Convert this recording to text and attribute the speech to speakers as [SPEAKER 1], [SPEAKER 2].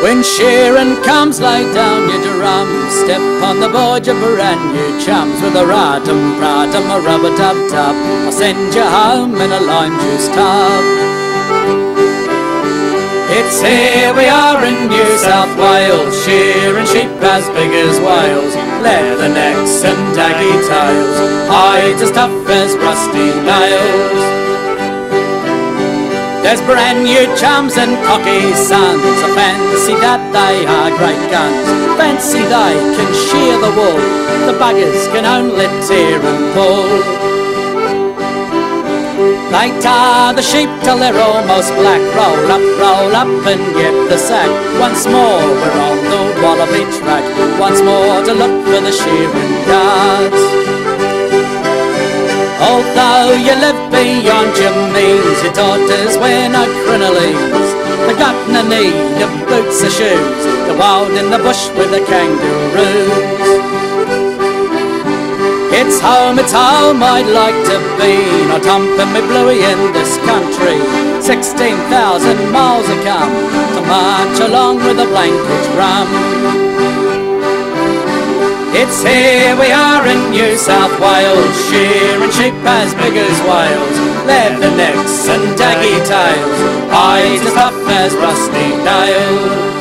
[SPEAKER 1] When shearing comes, lay down your drum, step on the board your brand new chums, with a ratum pratum, a rubber tub tub. I'll send you home in a lime juice tub. It's here we are in New South Wales, shearing sheep as big as whales, leather necks and daggy tails, hides as tough as rusty nails. There's brand new chums and cocky sons, I fancy that they are great guns, fancy they can shear the wool, the buggers can only tear and pull. They tar the sheep till they're almost black, roll up and get the sack. Once more we're on the wallaby track, once more to look for the shearing guards. Although you live beyond your means, your daughters wear no crinolines, they got no need of boots or shoes, they're wild in the bush with the kangaroos. It's home I'd like to be, not humping me bluey in this country. 16,000 miles I come to march along with a blanket drum. It's here we are in New South Wales, shearing sheep as big as whales, leather necks and daggy tails, hides as tough as rusty nails.